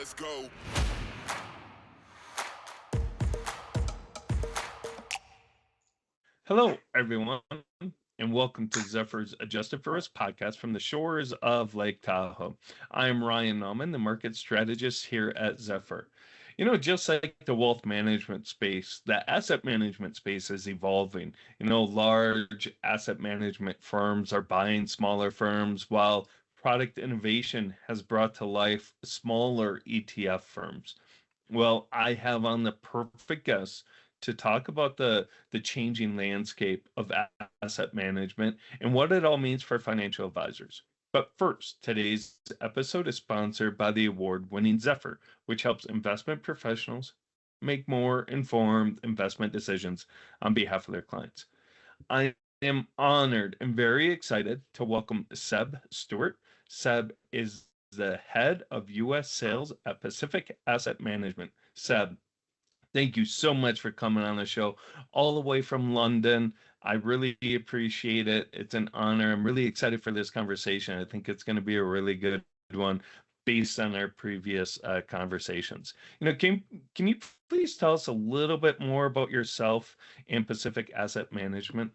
Let's go. Hello, everyone, and welcome to Zephyr's Adjusted for Risk podcast from the shores of Lake Tahoe. I am Ryan Nauman, the market strategist here at Zephyr. Just like the wealth management space, the asset management space is evolving. Large asset management firms are buying smaller firms, while product innovation has brought to life smaller ETF firms. Well, I have on the perfect guest to talk about the changing landscape of asset management and what it all means for financial advisors. But first, today's episode is sponsored by the award-winning Zephyr, which helps investment professionals make more informed investment decisions on behalf of their clients. I am honored and very excited to welcome Seb Stewart. Seb is the head of U.S. sales at Pacific Asset Management. Seb, thank you so much for coming on the show all the way from London. I really appreciate it. It's an honor. I'm really excited for this conversation. I think it's going to be a really good one based on our previous conversations. Can you please tell us a little bit more about yourself and Pacific Asset Management?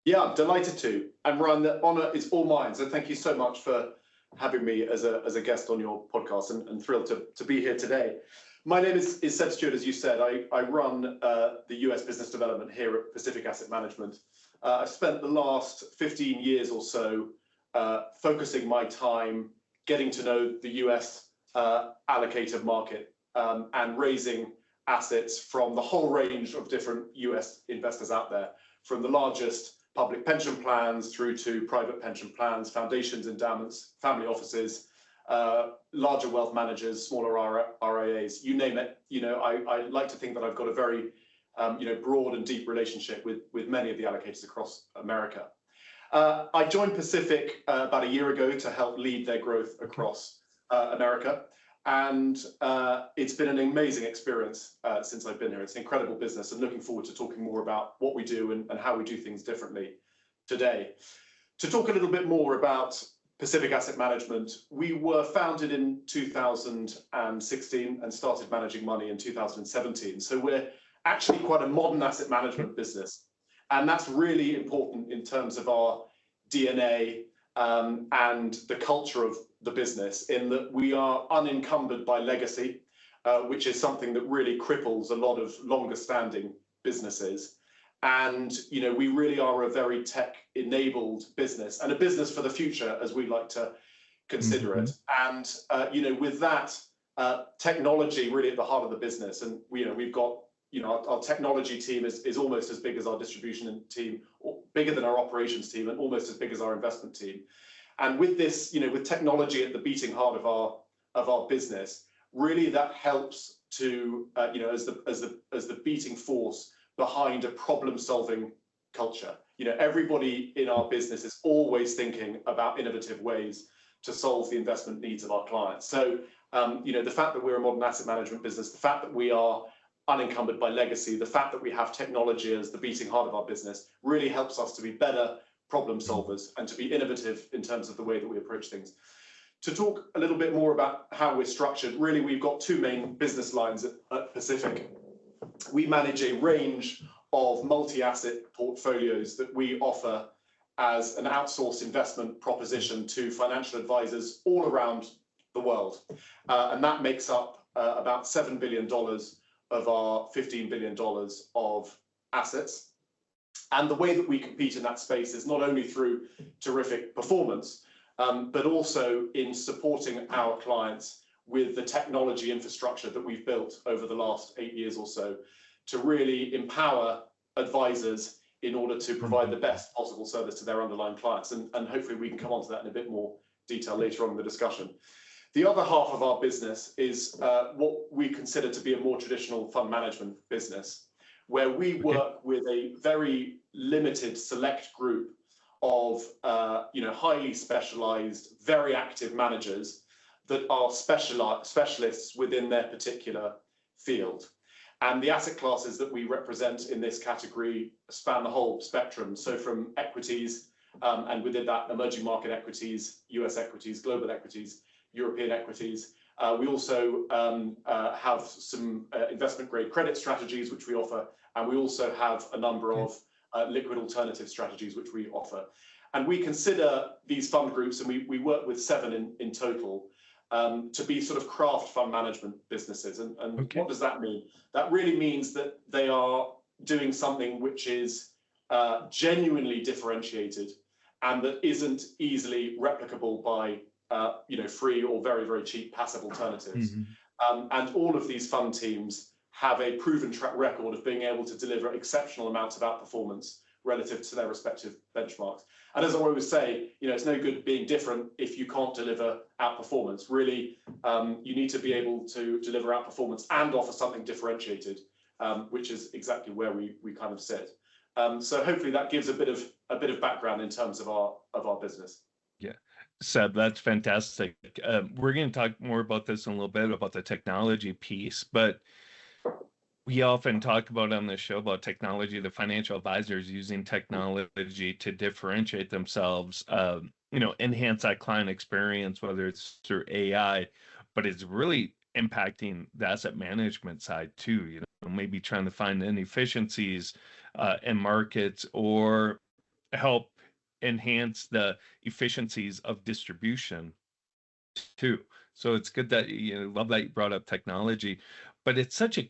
Yeah, delighted to. And Ryan, the honor is all mine. So thank you so much for having me as a guest on your podcast, and thrilled to be here today. My name is Seb Stewart, as you said. I run the US business development here at Pacific Asset Management. I've spent the last 15 years or so focusing my time getting to know the US allocator market and raising assets from the whole range of different US investors out there, from the largest public pension plans through to private pension plans, foundations, endowments, family offices, larger wealth managers, smaller RIAs, you name it. I like to think that I've got a very broad and deep relationship with many of the allocators across America. I joined Pacific about a year ago to help lead their growth across America. And it's been an amazing experience since I've been here. It's an incredible business, and looking forward to talking more about what we do and how we do things differently today. To talk a little bit more about Pacific Asset Management, we were founded in 2016 and started managing money in 2017. So we're actually quite a modern asset management business. And that's really important in terms of our DNA and the culture of the business, in that we are unencumbered by legacy, which is something that really cripples a lot of longer standing businesses. And we really are a very tech enabled business, and a business for the future, as we like to consider it. And with that technology really at the heart of the business, and we've got our technology team is almost as big as our distribution team, or bigger than our operations team, and almost as big as our investment team. And with this, with technology at the beating heart of our business, really that helps to, as the beating force behind a problem-solving culture. Everybody in our business is always thinking about innovative ways to solve the investment needs of our clients. So, the fact that we're a modern asset management business, the fact that we are unencumbered by legacy, the fact that we have technology as the beating heart of our business really helps us to be better problem solvers and to be innovative in terms of the way that we approach things. To talk a little bit more about how we're structured, really we've got two main business lines at Pacific. We manage a range of multi-asset portfolios that we offer as an outsourced investment proposition to financial advisors all around the world. And that makes up about $7 billion of our $15 billion of assets. And the way that we compete in that space is not only through terrific performance, but also in supporting our clients with the technology infrastructure that we've built over the last 8 years or so to really empower advisors in order to provide the best possible service to their underlying clients. And hopefully we can come on to that in a bit more detail later on in the discussion. The other half of our business is what we consider to be a more traditional fund management business, where we work with a very limited select group of highly specialized, very active managers that are specialists within their particular field. And the asset classes that we represent in this category span the whole spectrum. So from equities, and within that, emerging market equities, US equities, global equities, European equities, We also have some investment-grade credit strategies, which we offer, and we also have a number of liquid alternative strategies, which we offer. And we consider these fund groups, and we work with 7 in total, to be sort of craft fund management businesses. And what does that mean? That really means that they are doing something which is genuinely differentiated and that isn't easily replicable by free or very, very cheap passive alternatives. And all of these fund teams have a proven track record of being able to deliver exceptional amounts of outperformance relative to their respective benchmarks. And as I always say, it's no good being different if you can't deliver outperformance. Really, you need to be able to deliver outperformance and offer something differentiated, which is exactly where we kind of sit. So hopefully that gives a bit of background in terms of our business. Yeah, Seb, that's fantastic. We're going to talk more about this in a little bit, about the technology piece, but we often talk about on this show about technology, the financial advisors using technology to differentiate themselves, enhance that client experience, whether it's through AI, but it's really impacting the asset management side too, maybe trying to find inefficiencies in markets or help enhance the efficiencies of distribution too. So it's good that love that you brought up technology, but it's such a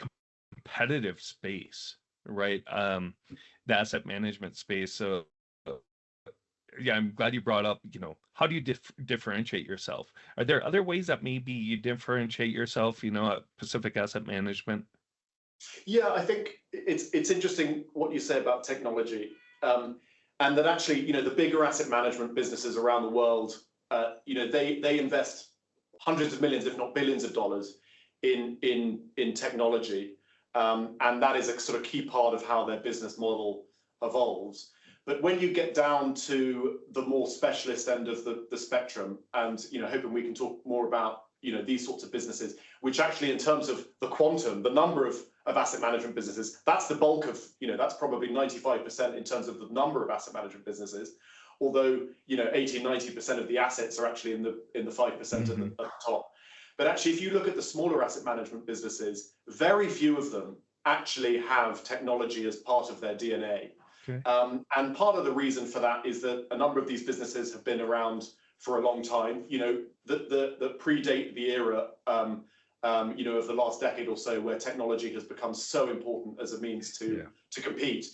competitive space, right? The asset management space. So yeah, I'm glad you brought up, how do you differentiate yourself? Are there other ways that maybe you differentiate yourself, at Pacific Asset Management? Yeah, I think it's interesting what you say about technology, and that actually, the bigger asset management businesses around the world, they invest hundreds of millions, if not billions of dollars in technology, and that is a sort of key part of how their business model evolves. But when you get down to the more specialist end of the spectrum, and hoping we can talk more about these sorts of businesses, which actually in terms of the quantum, the number of asset management businesses, that's the bulk of, that's probably 95% in terms of the number of asset management businesses, although 80-90% of the assets are actually in the 5% at the top. But actually, if you look at the smaller asset management businesses, very few of them actually have technology as part of their DNA. And part of the reason for that is that a number of these businesses have been around for a long time, that predate the era, of the last decade or so, where technology has become so important as a means to compete.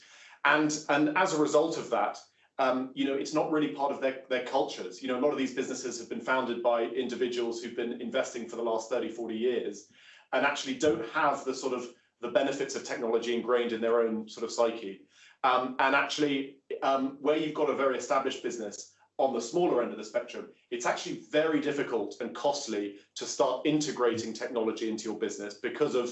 And as a result of that, it's not really part of their cultures. A lot of these businesses have been founded by individuals who've been investing for the last 30, 40 years and actually don't have the benefits of technology ingrained in their own sort of psyche. And actually, where you've got a very established business on the smaller end of the spectrum, it's actually very difficult and costly to start integrating technology into your business because of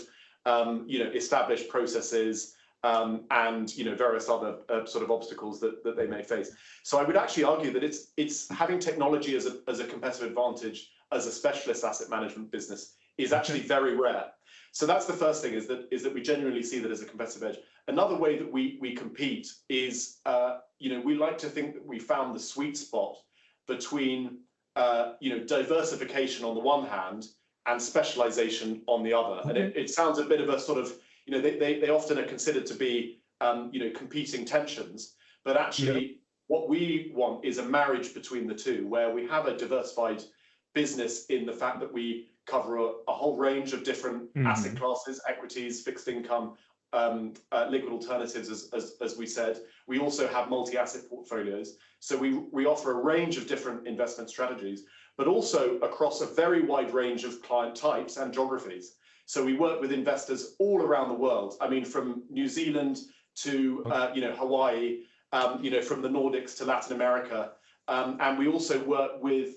established processes and various other sort of obstacles that they may face. So I would actually argue that it's having technology as a competitive advantage as a specialist asset management business is actually very rare. So that's the first thing, is that we genuinely see that as a competitive edge. Another way that we compete is, we like to think that we found the sweet spot between, diversification on the one hand and specialization on the other. And it sounds a bit of a sort of, they often are considered to be, competing tensions, but actually what we want is a marriage between the two, where we have a diversified business in the fact that we cover a whole range of different asset classes, equities, fixed income, liquid alternatives, as we said. We also have multi-asset portfolios. So we offer a range of different investment strategies, but also across a very wide range of client types and geographies. So we work with investors all around the world. I mean, from New Zealand to Hawaii, from the Nordics to Latin America, and we also work with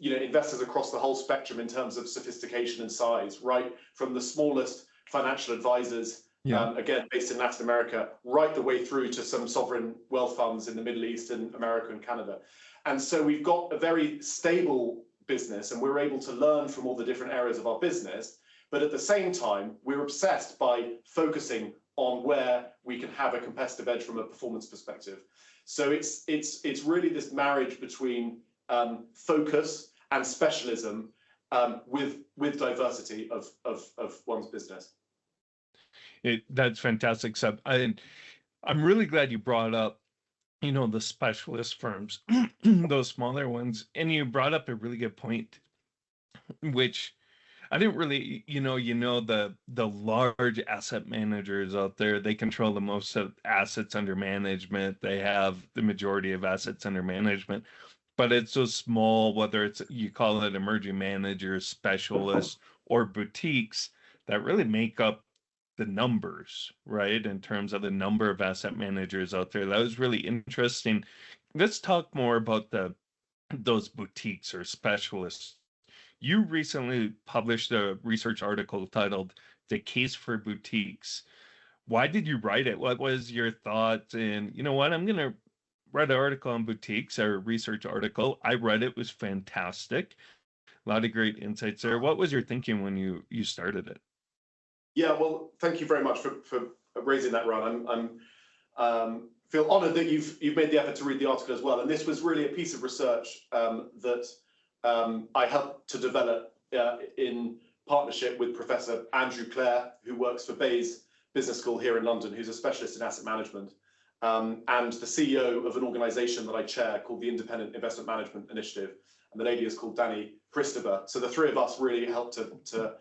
investors across the whole spectrum in terms of sophistication and size, right from the smallest financial advisors, again based in Latin America, right the way through to some sovereign wealth funds in the Middle East and America and Canada. And so we've got a very stable business, and we're able to learn from all the different areas of our business. But at the same time, we're obsessed by focusing on where we can have a competitive edge from a performance perspective. So it's really this marriage between focus and specialism, with diversity of one's business. That's fantastic, Seb. I'm really glad you brought up, the specialist firms, those smaller ones, and you brought up a really good point, which I didn't really, the large asset managers out there, they control the most of assets under management. They have the majority of assets under management, but it's so small, whether it's you call it emerging managers, specialists, or boutiques that really make up the numbers, right? In terms of the number of asset managers out there. That was really interesting. Let's talk more about those boutiques or specialists. You recently published a research article titled "The Case for Boutiques." Why did you write it? What was your thought? And you know what? I'm gonna write an article on boutiques, or a research article. I read it, was fantastic. A lot of great insights there. What was your thinking when you started it? Yeah, well, thank you very much for raising that, Ron. I'm feel honoured that you've made the effort to read the article as well. And this was really a piece of research that I helped to develop in partnership with Professor Andrew Clare, who works for Bayes Business School here in London, who's a specialist in asset management, and the CEO of an organisation that I chair called the Independent Investment Management Initiative, and the lady is called Danny Christopher. So the three of us really helped to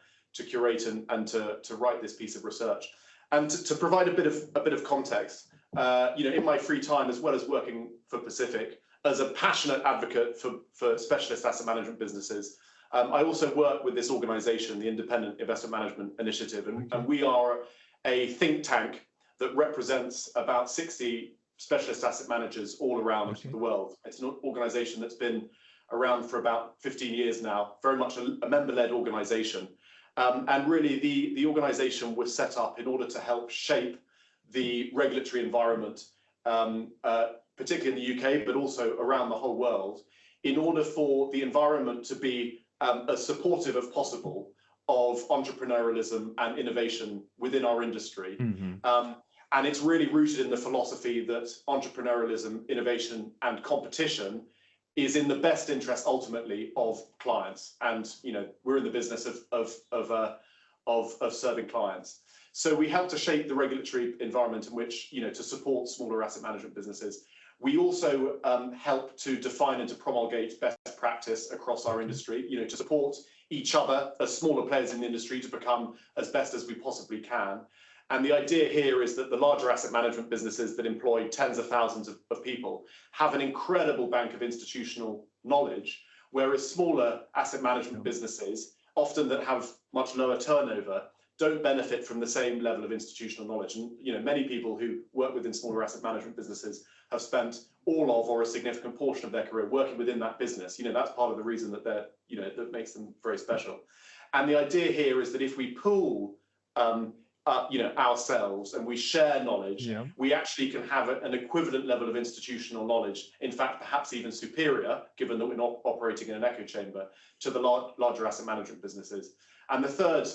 curate and to write this piece of research, and to provide a bit of context. In my free time, as well as working for Pacific as a passionate advocate for specialist asset management businesses, I also work with this organisation, the Independent Investment Management Initiative, and we are a think tank that represents about 60 specialist asset managers all around the world. It's an organisation that's been around for about 15 years now, very much a member-led organisation. And really, the organisation was set up in order to help shape the regulatory environment, particularly in the UK, but also around the whole world, in order for the environment to be as supportive as possible of entrepreneurialism and innovation within our industry. Mm-hmm. And it's really rooted in the philosophy that entrepreneurialism, innovation, and competition is in the best interest ultimately of clients. And we're in the business of serving clients. So we help to shape the regulatory environment in which, to support smaller asset management businesses. We also help to define and to promulgate best practice across our industry, to support each other as smaller players in the industry to become as best as we possibly can. And the idea here is that the larger asset management businesses that employ tens of thousands of people have an incredible bank of institutional knowledge, whereas smaller asset management businesses, often that have much lower turnover, don't benefit from the same level of institutional knowledge. And many people who work within smaller asset management businesses have spent all of or a significant portion of their career working within that business. That's part of the reason that they're, that makes them very special. And the idea here is that if we pool ourselves and we share knowledge, we actually can have an equivalent level of institutional knowledge, in fact perhaps even superior, given that we're not operating in an echo chamber, to the larger asset management businesses. And the third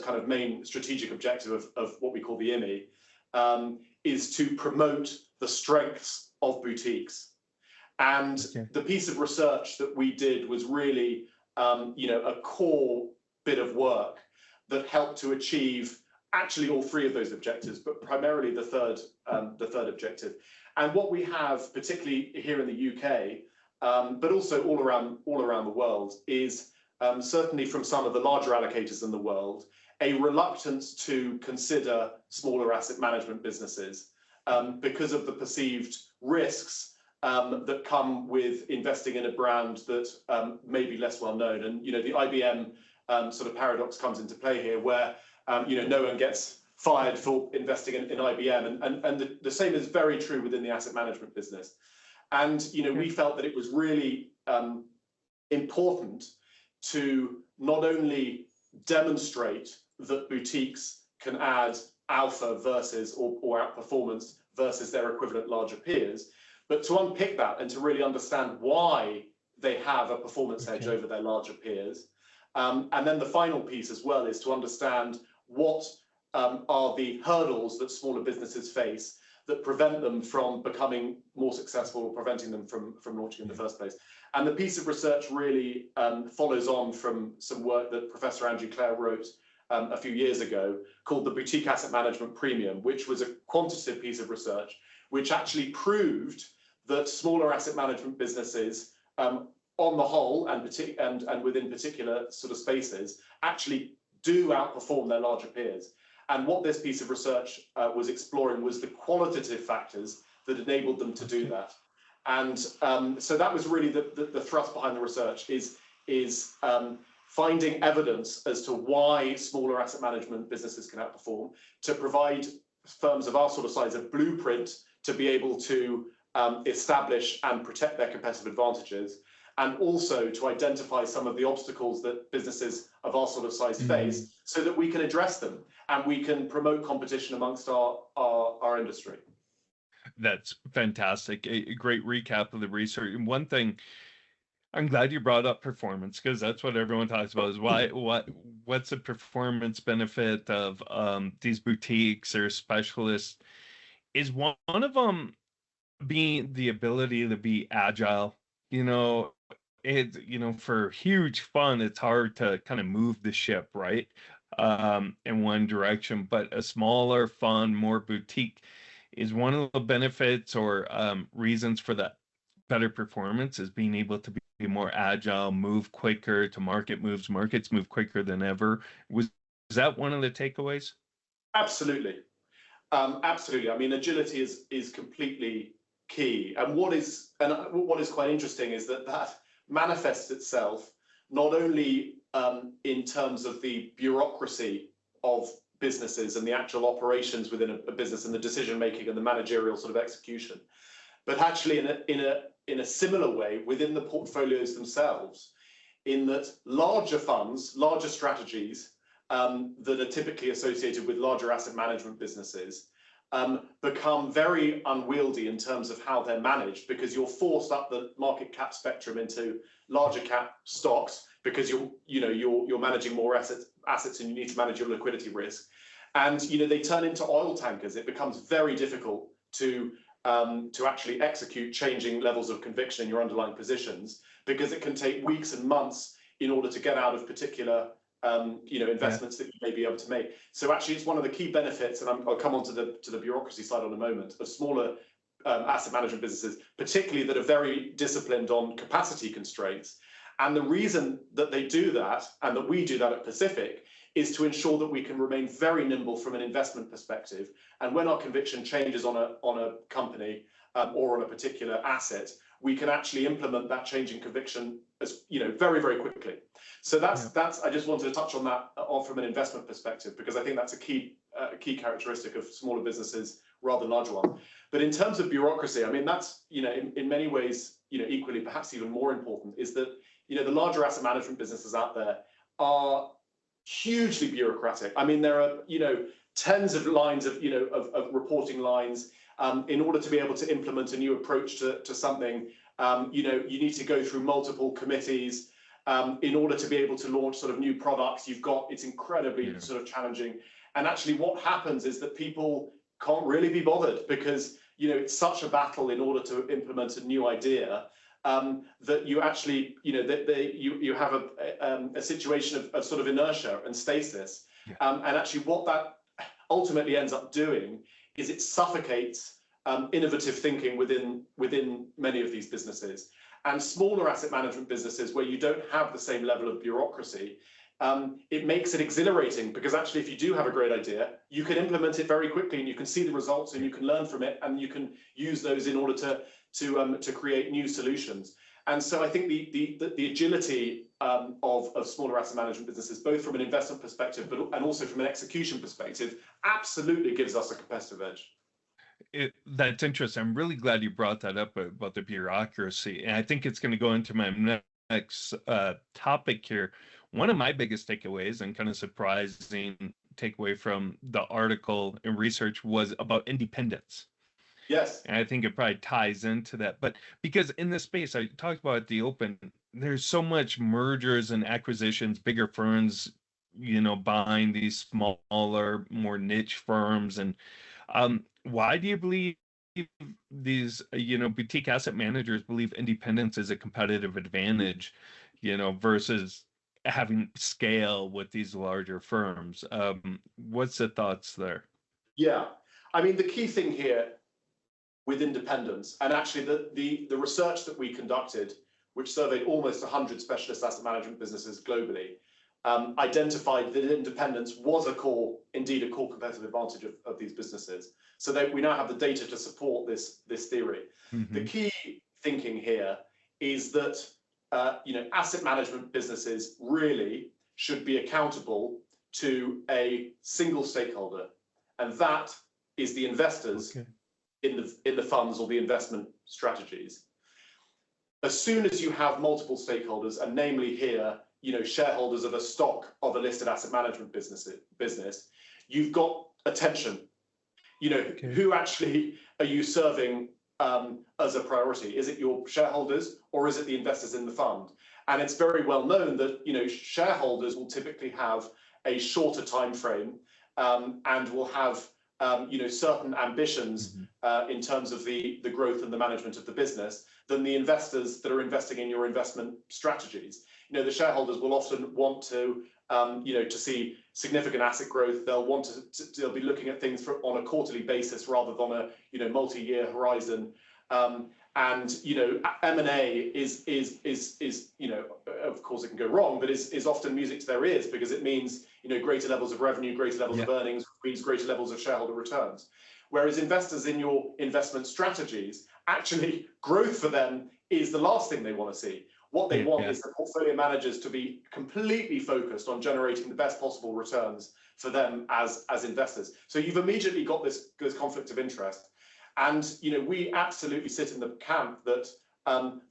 kind of main strategic objective of what we call the IMI is to promote the strengths of boutiques. And the piece of research that we did was really a core bit of work that helped to achieve actually all three of those objectives, but primarily the third objective. And what we have, particularly here in the UK, but also all around the world, is certainly from some of the larger allocators in the world, a reluctance to consider smaller asset management businesses because of the perceived risks that come with investing in a brand that may be less well known. And the IBM sort of paradox comes into play here, where no one gets fired for investing in IBM, and the same is very true within the asset management business. And we felt that it was really important to not only demonstrate that boutiques can add alpha versus or outperformance versus their equivalent larger peers, but to unpick that and to really understand why they have a performance edge over their larger peers. And then the final piece as well is to understand what are the hurdles that smaller businesses face that prevent them from becoming more successful, or preventing them from launching in the first place. And the piece of research really follows on from some work that Professor Andrew Clare wrote a few years ago, called the Boutique Asset Management Premium, which was a quantitative piece of research, which actually proved that smaller asset management businesses, on the whole, and within particular sort of spaces, actually do outperform their larger peers. And what this piece of research was exploring was the qualitative factors that enabled them to do that. And so that was really the thrust behind the research, is finding evidence as to why smaller asset management businesses can outperform, to provide firms of our sort of size a blueprint to be able to establish and protect their competitive advantages, and also to identify some of the obstacles that businesses of our sort of size face, so that we can address them and we can promote competition amongst our industry. That's fantastic. A great recap of the research. And one thing, I'm glad you brought up performance, because that's what everyone talks about, is what's the performance benefit of these boutiques or specialists. Is one of them being the ability to be agile. For huge fun, it's hard to kind of move the ship, right? In one direction, but a smaller fund, more boutique, is one of the benefits or reasons for that better performance, is being able to be more agile, move quicker to markets move quicker than ever. Was that one of the takeaways? Absolutely. Absolutely. I mean, agility is completely key. And what is quite interesting is that manifests itself not only in terms of the bureaucracy of businesses and the actual operations within a business, and the decision making and the managerial sort of execution, but actually in a similar way within the portfolios themselves, in that larger funds, larger strategies that are typically associated with larger asset management businesses become very unwieldy in terms of how they're managed, because you're forced up the market cap spectrum into larger cap stocks, because you're managing more assets and you need to manage your liquidity risk. And they turn into oil tankers. It becomes very difficult to actually execute changing levels of conviction in your underlying positions, because it can take weeks and months in order to get out of particular investments that you may be able to make. So actually, it's one of the key benefits, and I'll come on to the bureaucracy side in a moment, of smaller asset management businesses, particularly that are very disciplined on capacity constraints. And the reason that they do that, and that we do that at Pacific, is to ensure that we can remain very nimble from an investment perspective. And when our conviction changes on a company or on a particular asset, we can actually implement that change in conviction as very, very quickly. So that's I just wanted to touch on that from an investment perspective, because I think that's a key characteristic of smaller businesses rather than larger ones. But in terms of bureaucracy, I mean, that's in many ways equally, perhaps even more important, is that the larger asset management businesses out there are hugely bureaucratic. I mean, there are tens of lines of reporting lines. In order to be able to implement a new approach to something, you need to go through multiple committees. In order to be able to launch sort of new products, it's incredibly sort of challenging. And actually what happens is that people can't really be bothered, because it's such a battle in order to implement a new idea, that you actually you have a situation of sort of inertia and stasis. And actually what that ultimately ends up doing is it suffocates innovative thinking within many of these businesses. And smaller asset management businesses, where you don't have the same level of bureaucracy, it makes it exhilarating, because actually if you do have a great idea, you can implement it very quickly, and you can see the results, and you can learn from it, and you can use those in order to create new solutions. And so I think the agility of smaller asset management businesses, both from an investment perspective and also from an execution perspective, absolutely gives us a competitive edge. That's interesting. I'm really glad you brought that up about the bureaucracy. And I think it's going to go into my next topic here. One of my biggest takeaways, and kind of surprising takeaway from the article and research, was about independence. Yes. And I think it probably ties into that. But because in this space, I talked about at the open, there's so much mergers and acquisitions, bigger firms, buying these smaller, more niche firms. And Why do you believe these, boutique asset managers believe independence is a competitive advantage, versus having scale with these larger firms? What's the thoughts there? Yeah, I mean, the key thing here with independence, and actually the research that we conducted, which surveyed almost 100 specialist asset management businesses globally, identified that independence was indeed a core competitive advantage of these businesses. So that we now have the data to support this theory. Mm-hmm. The key thinking here is that asset management businesses really should be accountable to a single stakeholder, and that is the investors in the funds or the investment strategies. As soon as you have multiple stakeholders, and namely here, shareholders of a stock of a listed asset management business, you've got attention. Who actually are you serving as a priority? Is it your shareholders or is it the investors in the fund? And it's very well known that shareholders will typically have a shorter time frame and will have certain ambitions in terms of the growth and the management of the business than the investors that are investing in your investment strategies. The shareholders will often want to see significant asset growth. They'll be looking at things on a quarterly basis rather than a multi-year horizon. And M&A is of course it can go wrong, but is often music to their ears, because it means greater levels of revenue, greater levels of earnings, means greater levels of shareholder returns. Whereas investors in your investment strategies, actually growth for them is the last thing they want to see. What they want is the portfolio managers to be completely focused on generating the best possible returns for them as investors. So you've immediately got this conflict of interest. And we absolutely sit in the camp that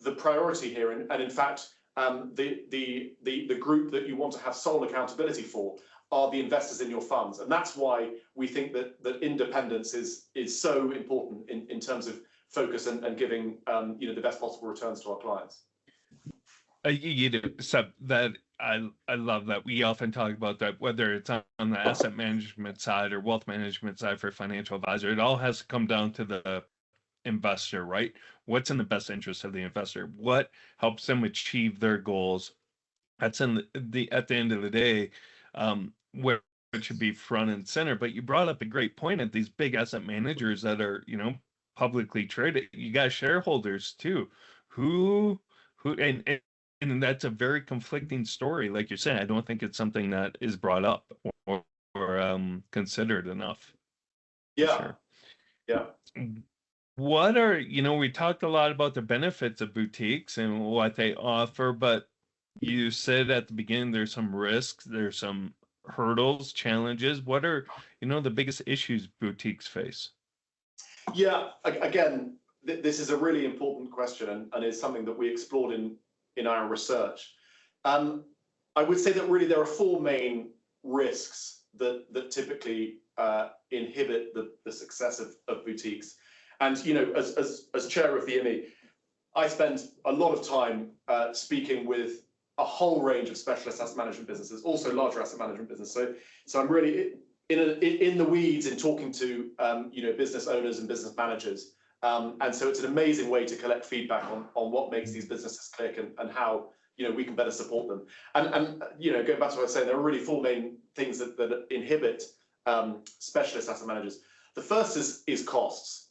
the priority here, and in fact, the group that you want to have sole accountability for, are the investors in your funds. And that's why we think that independence is so important in terms of focus and giving the best possible returns to our clients. Seb, that I love that. We often talk about that, whether it's on the asset management side or wealth management side for financial advisor, it all has to come down to the investor, right? What's in the best interest of the investor? What helps them achieve their goals? That's at the end of the day, where it should be front and center. But you brought up a great point at these big asset managers that are, publicly traded. You got shareholders too, who and that's a very conflicting story. Like you're saying, I don't think it's something that is brought up or considered enough. Yeah. Sure. Yeah. What are, we talked a lot about the benefits of boutiques and what they offer, but you said at the beginning there's some risks, there's some hurdles, challenges. What are, the biggest issues boutiques face? Yeah, again, this is a really important question, and is something that we explored in our research. I would say that really there are four main risks that typically inhibit the success of boutiques. And as chair of the IMI, I spend a lot of time speaking with a whole range of specialist asset management businesses, also larger asset management businesses. So I'm really in the weeds in talking to business owners and business managers. And so it's an amazing way to collect feedback on what makes these businesses click and how we can better support them. And going back to what I was saying, there are really four main things that inhibit specialist asset managers. The first is costs.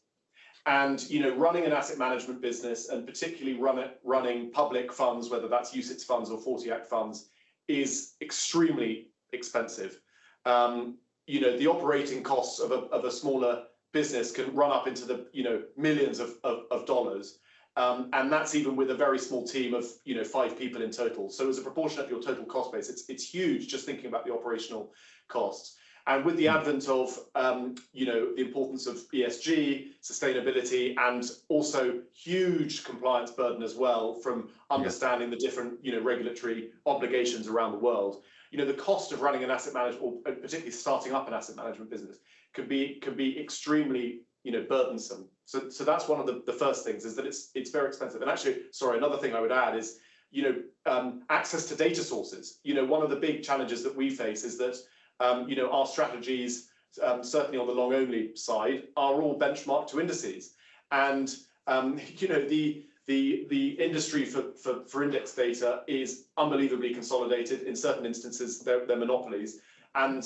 And running an asset management business, and particularly running public funds, whether that's UCITS funds or 40 Act funds, is extremely expensive. The operating costs of a smaller business can run up into the millions of dollars, and that's even with a very small team of 5 people in total. So as a proportion of your total cost base, it's huge just thinking about the operational costs. And with the advent of the importance of ESG, sustainability, and also huge compliance burden as well from understanding the different regulatory obligations around the world, the cost of running an asset management, or particularly starting up an asset management business, can be extremely burdensome. So that's one of the first things, is that it's very expensive. And actually, sorry, another thing I would add is access to data sources. One of the big challenges that we face is that our strategies certainly on the long only side, are all benchmarked to indices. And the industry for index data is unbelievably consolidated. In certain instances, they're monopolies, and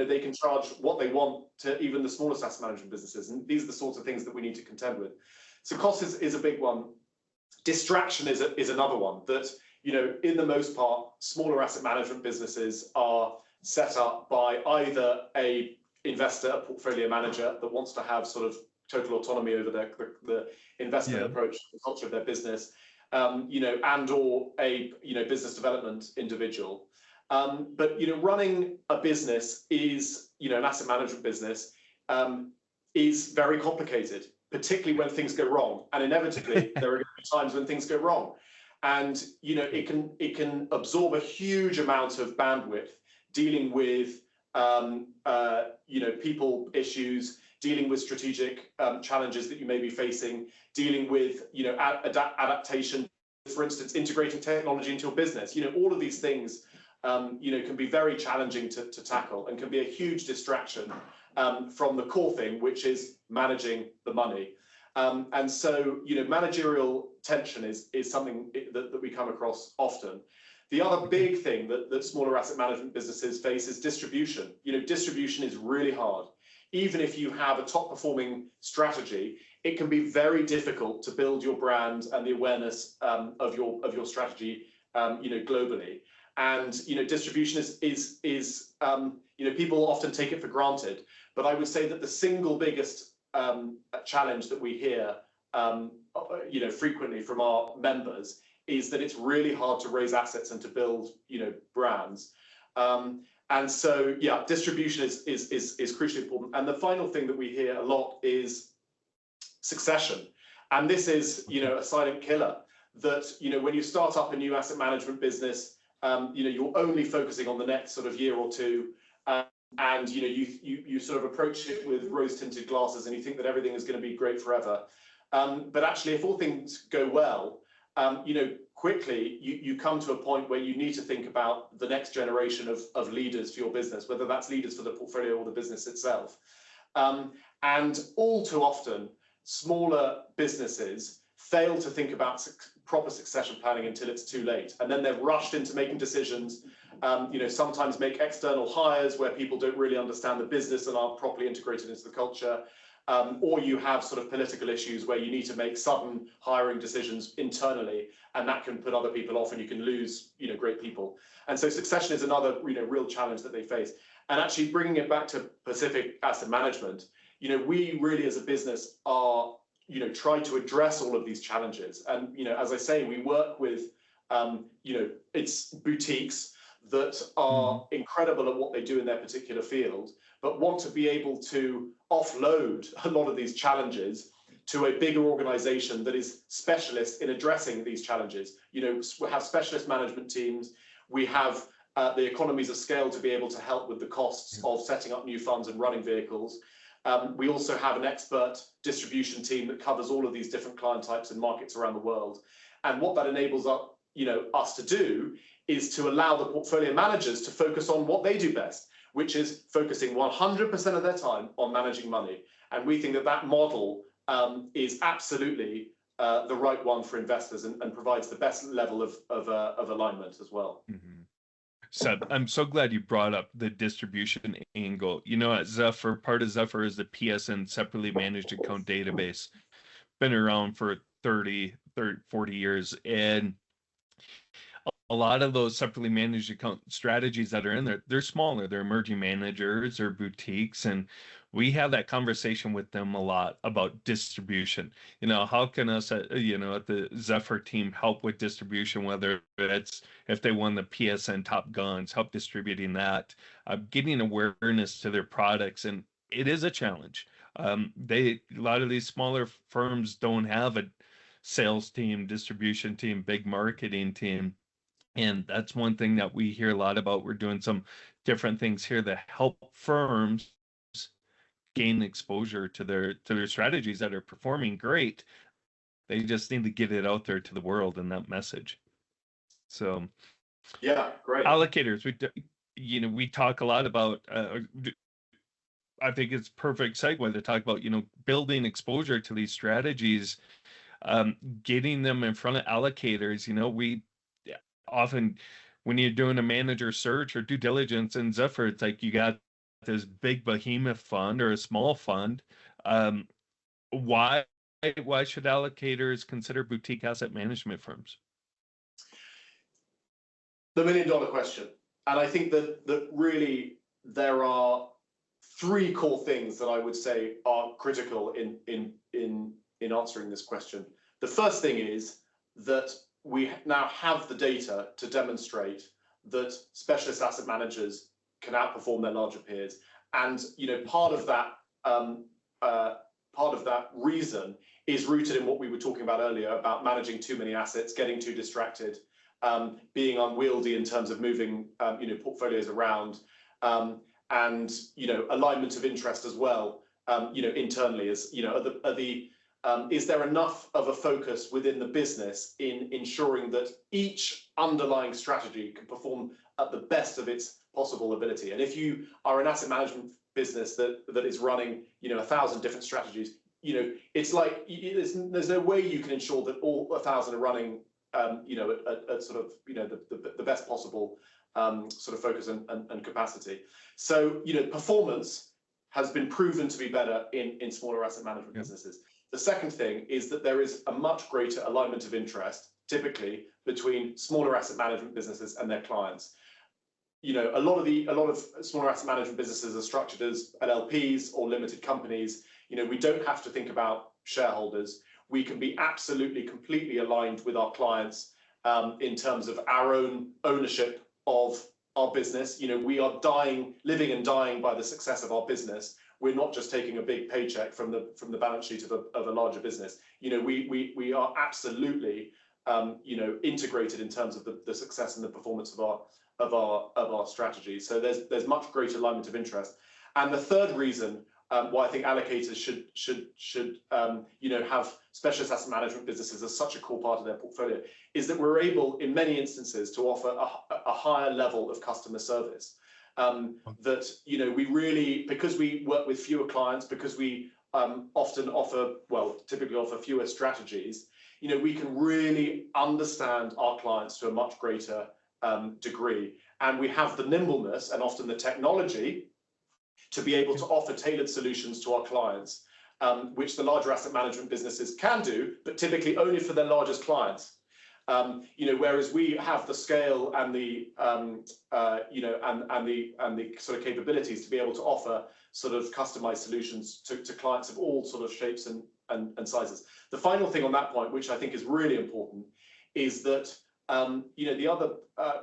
they can charge what they want to even the smallest asset management businesses. And these are the sorts of things that we need to contend with. So cost is a big one. Distraction is another one. That in the most part, smaller asset management businesses are set up by either a investor, a portfolio manager that wants to have sort of total autonomy over the investment approach, the culture of their business, and or a business development individual. But running a business is an asset management business is very complicated, particularly when things go wrong, and inevitably there are going to be times when things go wrong, and it can absorb a huge amount of bandwidth dealing with people issues, dealing with strategic challenges that you may be facing, dealing with adaptation, for instance, integrating technology into your business. All of these things can be very challenging to tackle and can be a huge distraction from the core thing, which is managing the money. And so managerial tension is something that we come across often. The other big thing that smaller asset management businesses face is distribution. Distribution is really hard. Even if you have a top performing strategy, it can be very difficult to build your brand and the awareness of your strategy globally. And distribution is people often take it for granted. But I would say that the single biggest challenge that we hear frequently from our members is that it's really hard to raise assets and to build brands. And so, distribution is crucially important. And the final thing that we hear a lot is succession. And this is, a silent killer. That, when you start up a new asset management business, you're only focusing on the next sort of year or two, and you sort of approach it with rose-tinted glasses, and you think that everything is going to be great forever. But actually, if all things go well, quickly you come to a point where you need to think about the next generation of leaders for your business, whether that's leaders for the portfolio or the business itself. And all too often, smaller businesses fail to think about proper succession planning until it's too late, and then they're rushed into making decisions. Sometimes make external hires where people don't really understand the business and aren't properly integrated into the culture. Or you have sort of political issues where you need to make sudden hiring decisions internally, and that can put other people off, and you can lose, great people. And so succession is another, real challenge that they face. And actually bringing it back to Pacific Asset Management, we really as a business are, try to address all of these challenges. And, as I say, we work with, it's boutiques that are incredible at what they do in their particular field, but want to be able to offload a lot of these challenges to a bigger organization that is specialist in addressing these challenges. We have specialist management teams. We have the economies of scale to be able to help with the costs of setting up new funds and running vehicles. We also have an expert distribution team that covers all of these different client types and markets around the world. And what that enables us to do is to allow the portfolio managers to focus on what they do best, which is focusing 100% of their time on managing money. And we think that model is absolutely the right one for investors and provides the best level of alignment as well. Mm-hmm. Seb, I'm so glad you brought up the distribution angle. At Zephyr, part of Zephyr is the PSN separately managed account database. Been around for 30, 40 years. And a lot of those separately managed account strategies that are in there, they're smaller, they're emerging managers or boutiques. And we have that conversation with them a lot about distribution. How can us at the Zephyr team help with distribution, whether it's if they won the PSN Top Guns, help distributing that, getting awareness to their products. And it is a challenge. A lot of these smaller firms don't have a sales team, distribution team, big marketing team. And that's one thing that we hear a lot about. We're doing some different things here that help firms gain exposure to their strategies that are performing great. They just need to get it out there to the world and that message. So, yeah, great. Allocators, we talk a lot about I think it's perfect segue to talk about, building exposure to these strategies, getting them in front of allocators. We often, when you're doing a manager search or due diligence in Zephyr, it's like you got this big behemoth fund or a small fund. Um, why why should allocators consider boutique asset management firms? The $1 million question. And I think that really there are three core things that I would say are critical in answering this question. The first thing is that we now have the data to demonstrate that specialist asset managers can outperform their larger peers, and part of that reason is rooted in what we were talking about earlier about managing too many assets, getting too distracted, being unwieldy in terms of moving portfolios around, and alignment of interest as well. Internally, is there enough of a focus within the business in ensuring that each underlying strategy can perform at the best of its possible ability? And if you are an asset management business that is running 1,000 different strategies, it's like there's no way you can ensure that all 1,000 are running at sort of the best possible sort of focus and capacity. So performance has been proven to be better in smaller asset management businesses. The second thing is that there is a much greater alignment of interest, typically, between smaller asset management businesses and their clients. A lot of smaller asset management businesses are structured as LLPs or limited companies. We don't have to think about shareholders. We can be absolutely, completely aligned with our clients in terms of our own ownership of our business. We are living and dying by the success of our business. We're not just taking a big paycheck from the balance sheet of a larger business. We are absolutely integrated in terms of the success and the performance of our strategy. So there's much greater alignment of interest. And the third reason why I think allocators should have specialist asset management businesses as such a core part of their portfolio is that we're able, in many instances, to offer a higher level of customer service. That we really, because we work with fewer clients, because we typically offer fewer strategies, we can really understand our clients to a much greater degree, and we have the nimbleness and often the technology to be able to offer tailored solutions to our clients, which the larger asset management businesses can do, but typically only for their largest clients. Whereas we have the scale and the sort of capabilities to be able to offer sort of customized solutions to clients of all sort of shapes and sizes. The final thing on that point, which I think is really important, is that the other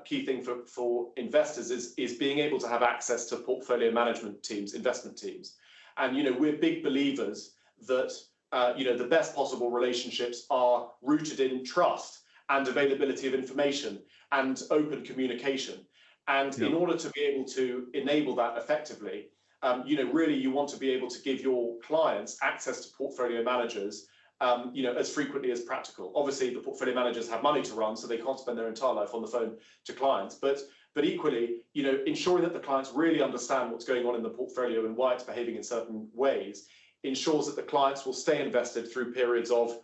key thing for investors is being able to have access to portfolio management teams, investment teams. And we're big believers that the best possible relationships are rooted in trust and availability of information and open communication. And in order to be able to enable that effectively, really you want to be able to give your clients access to portfolio managers as frequently as practical. Obviously, the portfolio managers have money to run, so they can't spend their entire life on the phone to clients. But equally, ensuring that the clients really understand what's going on in the portfolio and why it's behaving in certain ways ensures that the clients will stay invested through periods of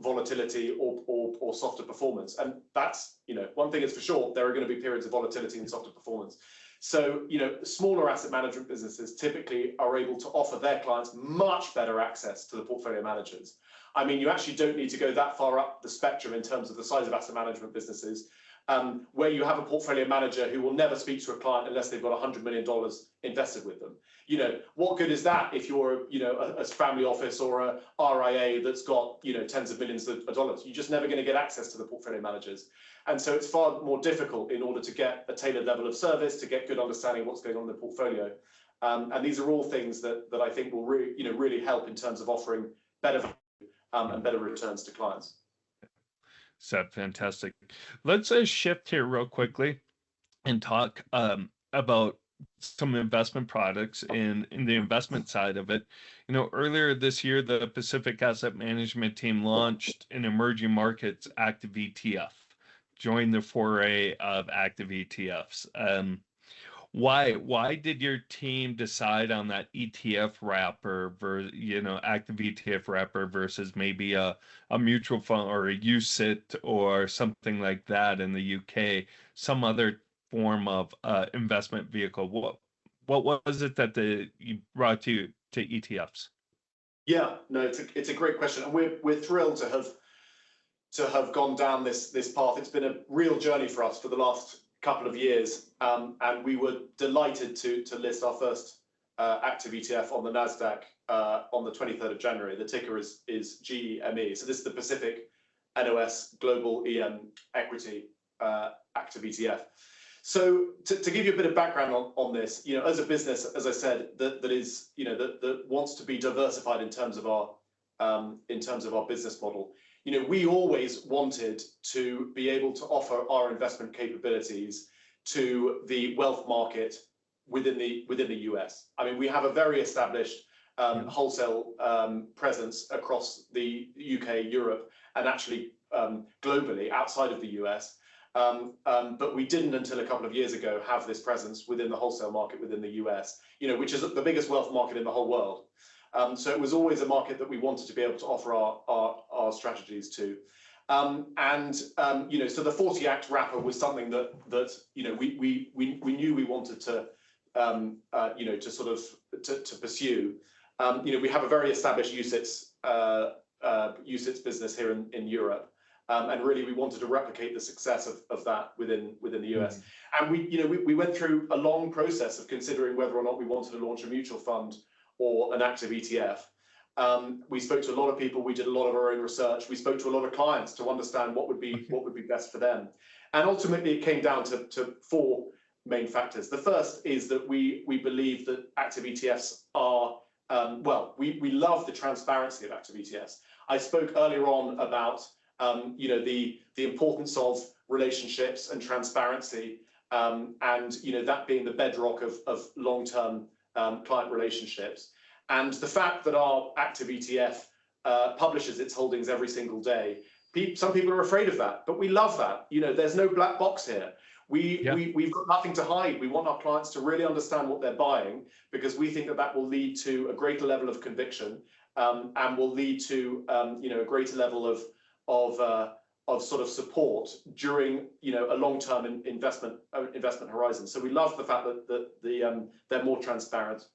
volatility or softer performance. And that's one thing is for sure, there are going to be periods of volatility and softer performance. So, smaller asset management businesses typically are able to offer their clients much better access to the portfolio managers. I mean, you actually don't need to go that far up the spectrum in terms of the size of asset management businesses, where you have a portfolio manager who will never speak to a client unless they've got $100 million invested with them. What good is that if you're, a family office or a RIA that's got, tens of millions of dollars? You're just never going to get access to the portfolio managers. And so it's far more difficult in order to get a tailored level of service, to get good understanding of what's going on in the portfolio. And these are all things that I think will really help in terms of offering better value and better returns to clients. Seb, fantastic. Let's shift here real quickly and talk about some investment products in the investment side of it. Earlier this year, the Pacific Asset Management team launched an emerging markets active ETF, joined the foray of active ETFs. Why did your team decide on that ETF wrapper active ETF wrapper versus maybe a mutual fund or a UCIT or something like that in the UK, some other form of investment vehicle? What was it that you brought to ETFs? Yeah, no, it's a great question, and we're thrilled to have gone down this path. It's been a real journey for us for the last couple of years, and we were delighted to list our first active ETF on the Nasdaq on the 23rd of January. The ticker is GEME. So this is the Pacific NOS Global EM Equity active ETF. So to give you a bit of background on this, as a business, as I said, that wants to be diversified in terms of our business model. We always wanted to be able to offer our investment capabilities to the wealth market within the US. I mean, we have a very established wholesale presence across the UK, Europe, and actually globally outside of the US. But we didn't until a couple of years ago have this presence within the wholesale market within the US, which is the biggest wealth market in the whole world. So it was always a market that we wanted to be able to offer our strategies to. So the 40 Act wrapper was something that we knew we wanted to to pursue. We have a very established UCITS business here in Europe. And really, we wanted to replicate the success of that within the US. And we went through a long process of considering whether or not we wanted to launch a mutual fund or an active ETF. We spoke to a lot of people. We did a lot of our own research. We spoke to a lot of clients to understand what would be best for them. And ultimately, it came down to four main factors. The first is that we believe that active ETFs are we love the transparency of active ETFs. I spoke earlier on about the importance of relationships and transparency, and that being the bedrock of long-term client relationships. And the fact that our active ETF publishes its holdings every single day, some people are afraid of that, but we love that. There's no black box here. We've got nothing to hide. We want our clients to really understand what they're buying, because we think that will lead to a greater level of conviction, and will lead to a greater level of sort of support during a long-term investment horizon. So we love the fact that they're more transparent.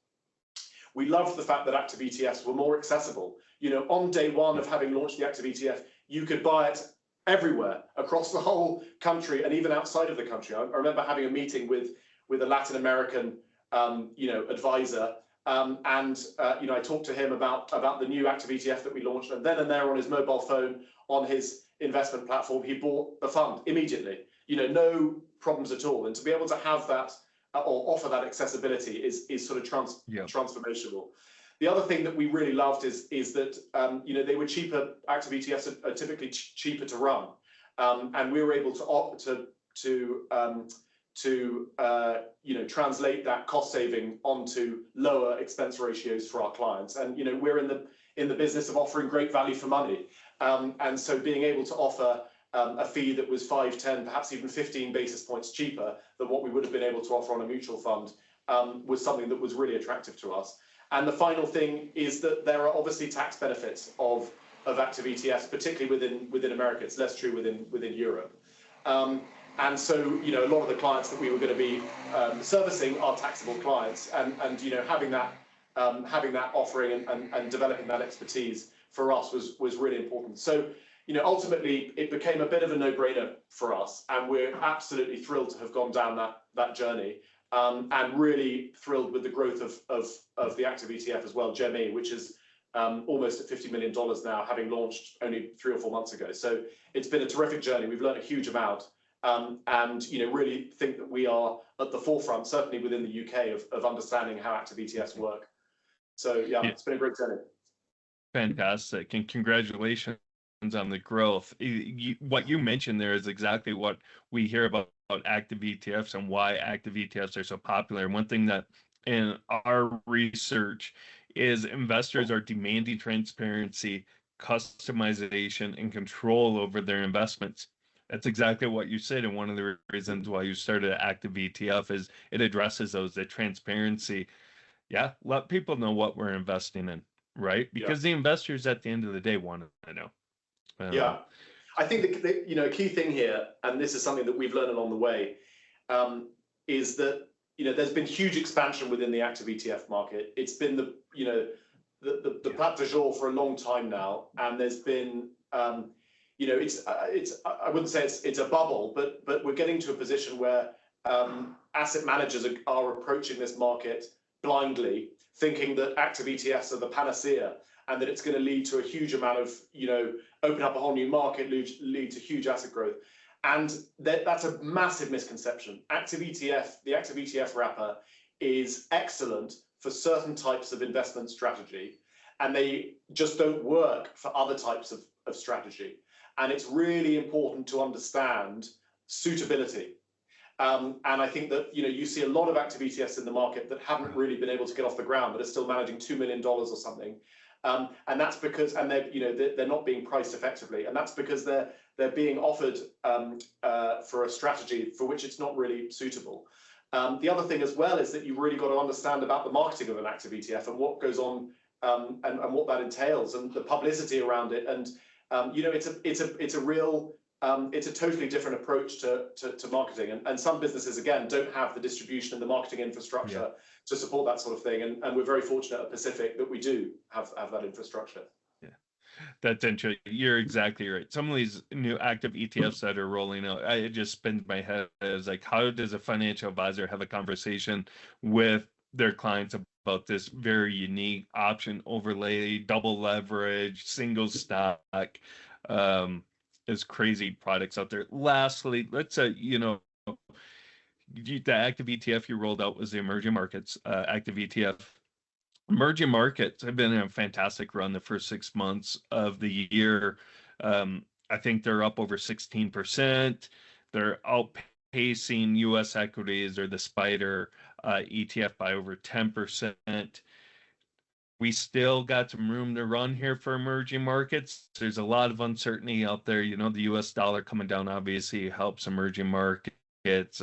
We love the fact that active ETFs were more accessible. On day one of having launched the active ETF, you could buy it everywhere across the whole country and even outside of the country. I remember having a meeting with a Latin American advisor, and I talked to him about the new active ETF that we launched, and then and there on his mobile phone, on his investment platform, he bought the fund immediately. No problems at all. And to be able to have that or offer that accessibility is sort of transformational. The other thing that we really loved is that they were cheaper. Active ETFs are typically cheaper to run, and we were able to translate that cost saving onto lower expense ratios for our clients. And we're in the business of offering great value for money, and so being able to offer a fee that was 5, 10, perhaps even 15 basis points cheaper than what we would have been able to offer on a mutual fund was something that was really attractive to us. And the final thing is that there are obviously tax benefits of active ETFs, particularly within America. It's less true within Europe. And so, a lot of the clients that we were going to be servicing are taxable clients, and having that offering and developing that expertise for us was really important. So, ultimately, it became a bit of a no-brainer for us, and we're absolutely thrilled to have gone down that journey, and really thrilled with the growth of the active ETF as well, GEME, which is almost at $50 million now, having launched only 3 or 4 months ago. So it's been a terrific journey. We've learned a huge amount, and really think that we are at the forefront, certainly within the UK, of understanding how active ETFs work. So yeah, it's been a great journey. Fantastic, and congratulations on the growth. What you mentioned there is exactly what we hear about active ETFs and why active ETFs are so popular. One thing that in our research is investors are demanding transparency, customization, and control over their investments. That's exactly what you said. And one of the reasons why you started active ETF is it addresses those, the transparency. Yeah, let people know what we're investing in, right? Yeah. Because the investors at the end of the day want to know. Yeah. I think a key thing here, and this is something that we've learned along the way, is that there's been huge expansion within the active ETF market. It's been the plat du jour for a long time now, and there's been it's I wouldn't say it's a bubble, but we're getting to a position where asset managers are approaching this market blindly, thinking that active ETFs are the panacea and that it's going to lead to a huge amount of open up a whole new market, lead to huge asset growth. And that's a massive misconception. The active ETF wrapper is excellent for certain types of investment strategy, and they just don't work for other types of strategy. And it's really important to understand suitability. And I think that you see a lot of active ETFs in the market that haven't really been able to get off the ground, that are still managing $2 million or something. And that's because, and they're not being priced effectively, and that's because they're being offered for a strategy for which it's not really suitable. The other thing as well is that you've really got to understand about the marketing of an active ETF and what goes on and what that entails and the publicity around it. And it's a totally different approach to marketing. And some businesses, again, don't have the distribution and the marketing infrastructure to support that sort of thing. And we're very fortunate at Pacific that we do have that infrastructure. Yeah, that's interesting. You're exactly right. Some of these new active ETFs that are rolling out, it just spins my head as like, how does a financial advisor have a conversation with their clients about this very unique option overlay, double leverage, single stock? There's crazy products out there. Lastly, let's say, the active ETF you rolled out was the emerging markets active ETF. Emerging markets have been in a fantastic run the first 6 months of the year. I think they're up over 16%. They're outpacing U.S. equities or the Spider ETF by over 10%. We still got some room to run here for emerging markets. There's a lot of uncertainty out there. The U.S. dollar coming down obviously helps emerging markets,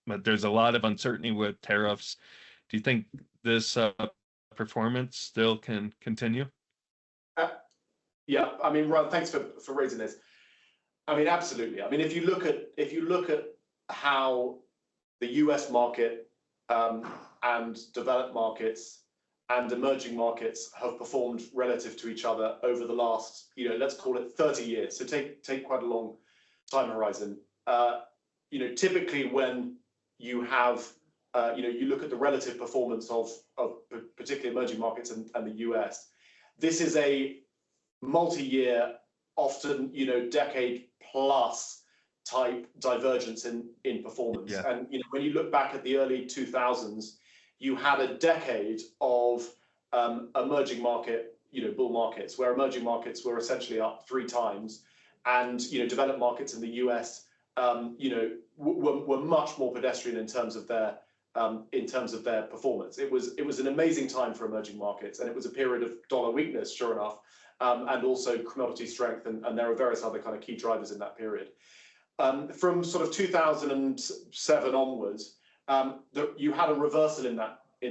but there's a lot of uncertainty with tariffs. Do you think this performance still can continue? Yeah, I mean, Ron, thanks for raising this. I mean, absolutely. I mean, if you look at how the U.S. market and developed markets and emerging markets have performed relative to each other over the last, let's call it 30 years. So take quite a long time horizon. Typically when you have, you look at the relative performance of particularly emerging markets and the US, this is a multi-year, often, decade plus type divergence in performance. Yeah. And when you look back at the early 2000s, you had a decade of emerging market, bull markets, where emerging markets were essentially up 3 times, and developed markets in the US, were much more pedestrian in terms of their performance. It was an amazing time for emerging markets, and it was a period of dollar weakness, sure enough, and also commodity strength, and there are various other kind of key drivers in that period. From sort of 2007 onwards, you had a reversal in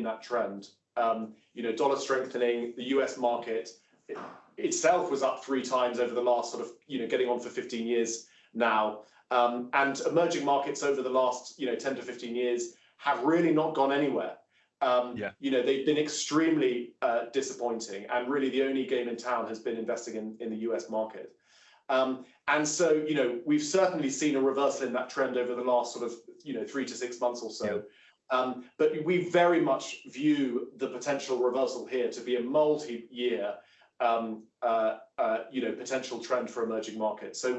that trend. Dollar strengthening, the US market itself was up 3 times over the last sort of, getting on for 15 years now. And emerging markets over the last, 10 to 15 years have really not gone anywhere. They've been extremely disappointing, and really the only game in town has been investing in the US market. And so, we've certainly seen a reversal in that trend over the last sort of, 3 to 6 months or so. But we very much view the potential reversal here to be a multi-year, potential trend for emerging markets. So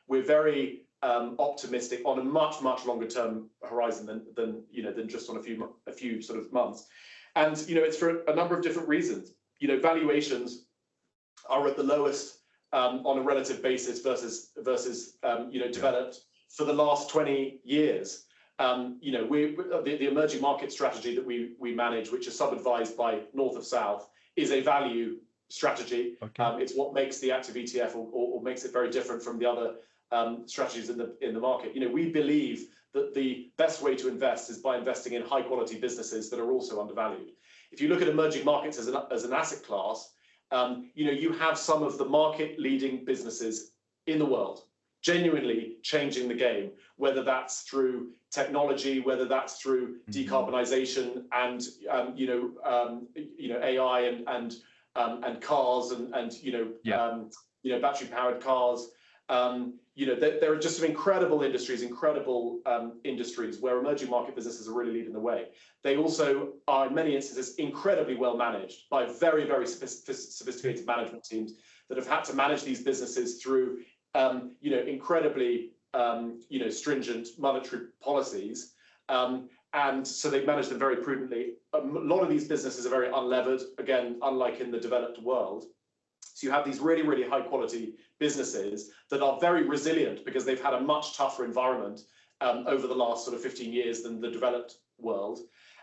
we're very optimistic on a much longer term horizon than just on a few sort of months. And it's for a number of different reasons. Valuations are at the lowest on a relative basis versus developed for the last 20 years. The emerging market strategy that we manage, which is sub-advised by North of South, is a value strategy. Okay. It's what makes the active ETF or makes it very different from the other strategies in the market. We believe that the best way to invest is by investing in high quality businesses that are also undervalued. If you look at emerging markets as an asset class, you have some of the market leading businesses in the world genuinely changing the game, whether that's through technology, whether that's through decarbonization and AI and cars and battery powered cars. There are just some incredible industries where emerging market businesses are really leading the way. They also are, in many instances, incredibly well managed by very, very sophisticated management teams that have had to manage these businesses through, incredibly, stringent monetary policies. And so they've managed them very prudently. A lot of these businesses are very unlevered, again, unlike in the developed world. So you have these really, really high quality businesses that are very resilient because they've had a much tougher environment over the last sort of 15 years than the developed world,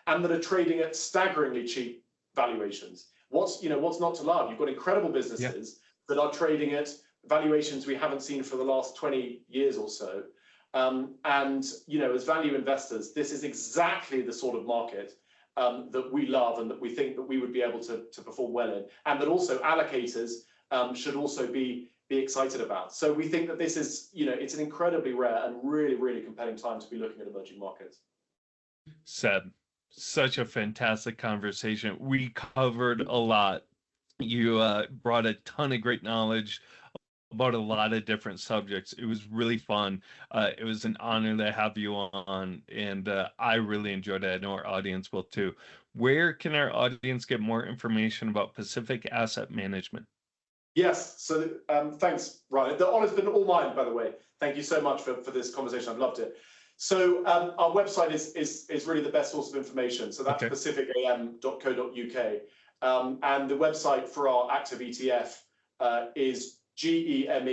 and that are trading at staggeringly cheap valuations. What's not to love? You've got incredible businesses that are trading at valuations we haven't seen for the last 20 years or so. As value investors, this is exactly the sort of market that we love and that we think that we would be able to perform well in, and that also allocators should also be excited about. So we think that this is, it's an incredibly rare and really, really compelling time to be looking at emerging markets. Seb, such a fantastic conversation. We covered a lot. You brought a ton of great knowledge about a lot of different subjects. It was really fun. It was an honor to have you on, and I really enjoyed it. I know our audience will too. Where can our audience get more information about Pacific Asset Management? Yes, so thanks, Ryan. The honor's been all mine, by the way. Thank you so much for this conversation. I've loved it. So our website is really the best source of information. So that's pacificam.co.uk. And the website for our active ETF is geme-etf.com.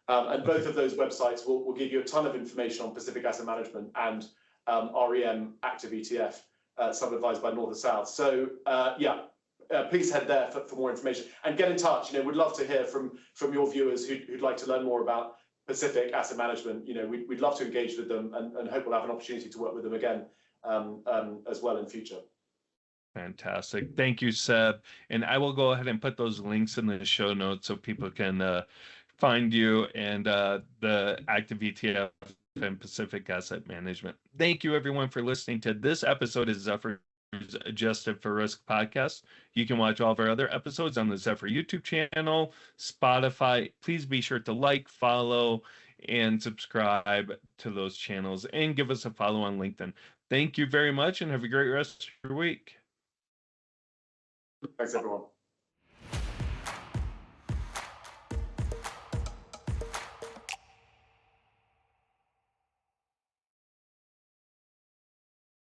And both of those websites will give you a ton of information on Pacific Asset Management and REM active ETF, sub-advised by North and South. So please head there for more information and get in touch. We'd love to hear from your viewers who'd like to learn more about Pacific Asset Management. We'd love to engage with them and hope we'll have an opportunity to work with them again as well in future. Fantastic. Thank you, Seb. And I will go ahead and put those links in the show notes so people can find you and the active ETF and Pacific Asset Management. Thank you, everyone, for listening to this episode of Zephyr's Adjusted for Risk podcast. You can watch all of our other episodes on the Zephyr YouTube channel, Spotify. Please be sure to like, follow, and subscribe to those channels, and give us a follow on LinkedIn. Thank you very much, and have a great rest of your week. Thanks, everyone.